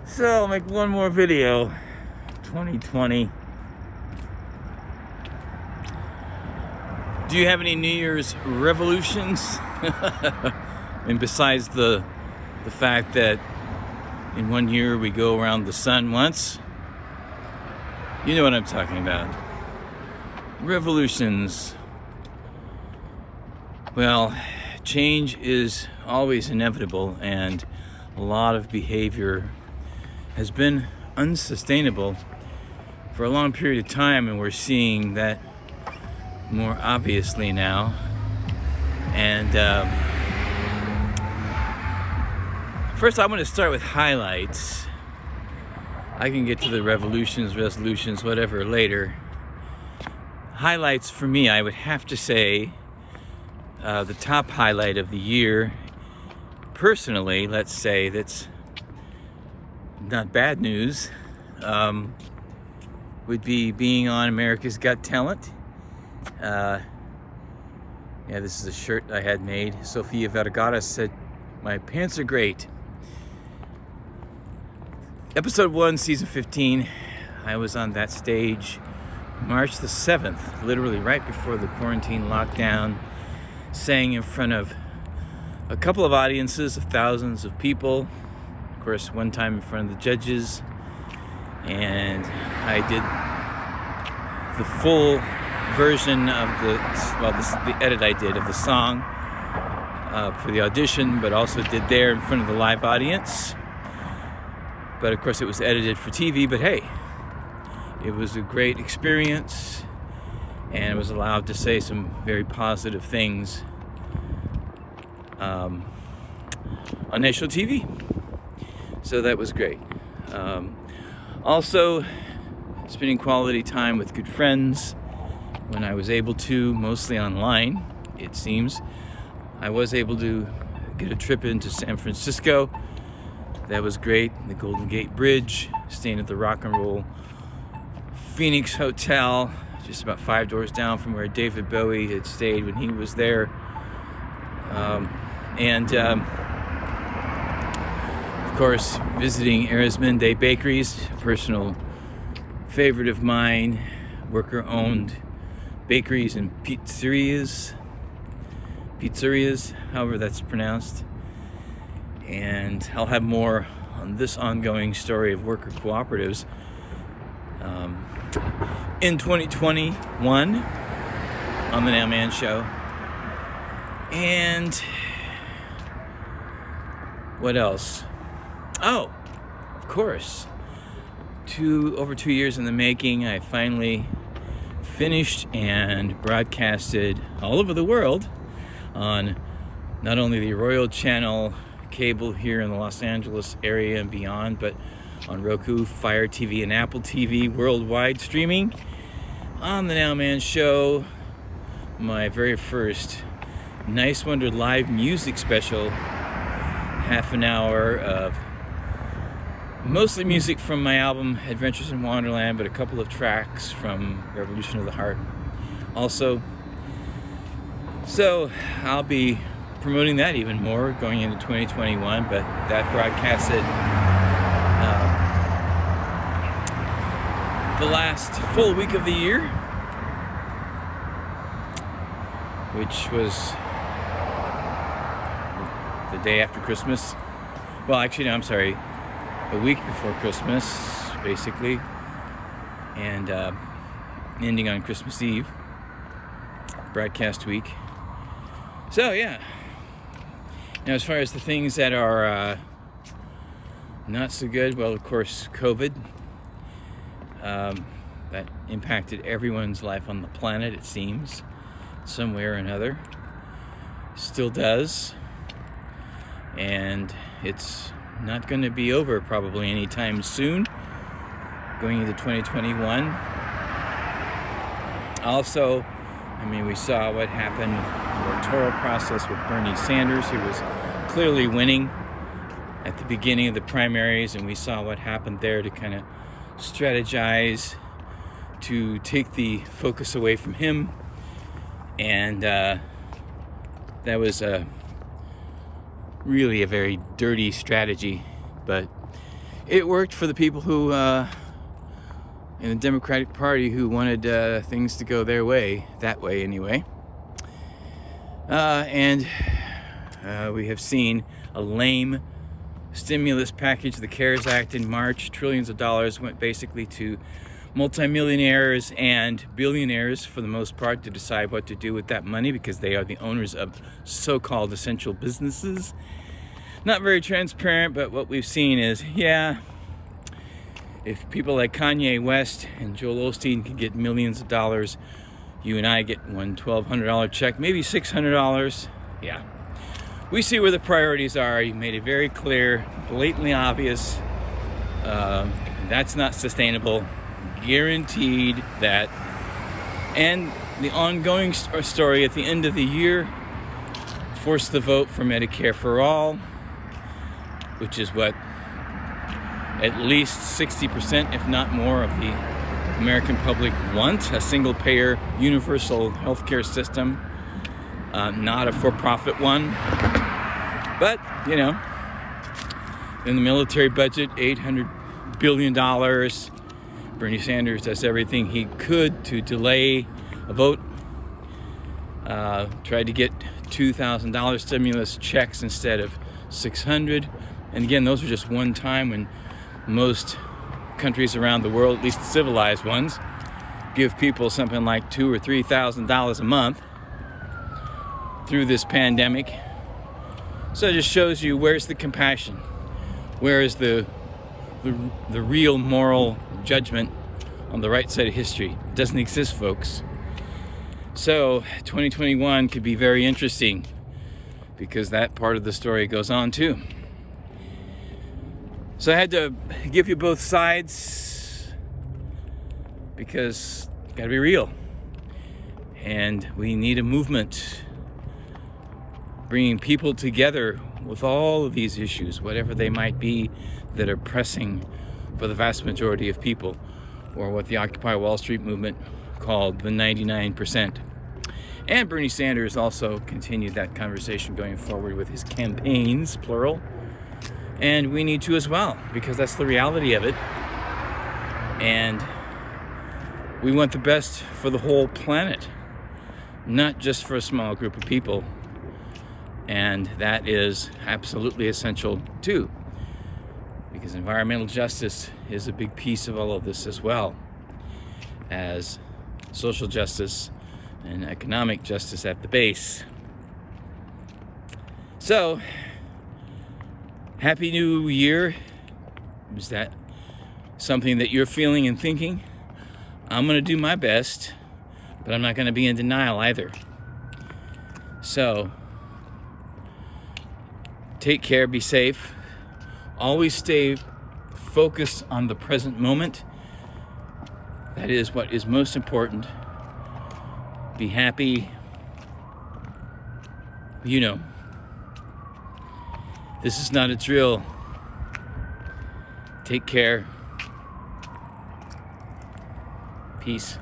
So I'll make one more video. 2020. Do you have any New Year's revolutions? And besides the fact that in 1 year we go around the sun once, you know what I'm talking about. Revolutions. Well, change is always inevitable, and a lot of behavior has been unsustainable for a long period of time, and we're seeing that more obviously now. And first I want to start with highlights. I can get to the revolutions, resolutions, whatever later. Highlights for me, I would have to say the top highlight of the year, personally, let's say, that's not bad news, would be being on America's Got Talent. Yeah, this is a shirt I had made. Sofia Vergara said, "My pants are great." Episode 1, season 15, I was on that stage March the 7th, literally right before the quarantine lockdown, sang in front of a couple of audiences of thousands of people. Of course, one time in front of the judges, and I did the full version of the edit I did of the song for the audition, but also did there in front of the live audience. But of course it was edited for TV, but hey, it was a great experience, and I was allowed to say some very positive things on national TV. So that was great. Also, spending quality time with good friends when I was able to, mostly online, it seems. I was able to get a trip into San Francisco. That was great. The Golden Gate Bridge, staying at the Rock and Roll Phoenix Hotel, just about 5 doors down from where David Bowie had stayed when he was there. Of course, visiting Arizmendi Bakeries, a personal favorite of mine, worker-owned bakeries and pizzerias, however that's pronounced. And I'll have more on this ongoing story of worker cooperatives in 2021 on the Now Man Show. And what else? Oh, of course, over 2 years in the making, I finally finished and broadcasted all over the world on not only the Royal Channel cable here in the Los Angeles area and beyond, but on Roku, Fire TV, and Apple TV, worldwide streaming on the Now Man Show, my very first Niswander live music special, half an hour of mostly music from my album Adventures in Wonderland, but a couple of tracks from Revolution of the Heart also. So I'll be promoting that even more going into 2021, but that broadcasted the last full week of the year, which was the day after Christmas. Well, actually, no, I'm sorry, a week before Christmas, basically, and ending on Christmas Eve, broadcast week. So, yeah. Now, as far as the things that are not so good, well, of course, COVID. That impacted everyone's life on the planet, it seems, some way or another. Still does. And it's not going to be over probably anytime soon, going into 2021. Also, I mean, we saw what happened in the electoral process with Bernie Sanders, who was clearly winning at the beginning of the primaries, and we saw what happened there to kind of strategize to take the focus away from him. And that was really a very dirty strategy. But it worked for the people who in the Democratic Party who wanted things to go their way, that way anyway. And we have seen a lame stimulus package, the CARES Act in March. Trillions of dollars went basically to multimillionaires and billionaires for the most part to decide what to do with that money because they are the owners of so-called essential businesses. Not very transparent, but what we've seen is, yeah, if people like Kanye West and Joel Osteen can get millions of dollars, you and I get one $1,200 check, maybe $600. Yeah. We see where the priorities are. You made it very clear, blatantly obvious. That's not sustainable. Guaranteed that. And the ongoing story at the end of the year, force the vote for Medicare for all, which is what at least 60%, if not more, of the American public want. A single-payer, universal healthcare system, not a for-profit one. But, you know, in the military budget, $800 billion. Bernie Sanders does everything he could to delay a vote. Tried to get $2,000 stimulus checks instead of $600. And again, those are just one time when most countries around the world, at least the civilized ones, give people something like $2,000 or $3,000 a month through this pandemic. So it just shows you where's the compassion, where is the real moral judgment on the right side of history. It doesn't exist, folks. So 2021 could be very interesting because that part of the story goes on too. So I had to give you both sides because it's got to be real. And we need a movement bringing people together with all of these issues, whatever they might be, that are pressing for the vast majority of people, or what the Occupy Wall Street movement called the 99%. And Bernie Sanders also continued that conversation going forward with his campaigns, plural. And we need to as well, because that's the reality of it. And we want the best for the whole planet, not just for a small group of people. And that is absolutely essential too, because environmental justice is a big piece of all of this as well as social justice and economic justice at the base. So, Happy New Year. Is that something that you're feeling and thinking? I'm going to do my best, but I'm not going to be in denial either. So, take care, be safe. Always stay focused on the present moment. That is what is most important. Be happy. You know, this is not a drill. Take care. Peace.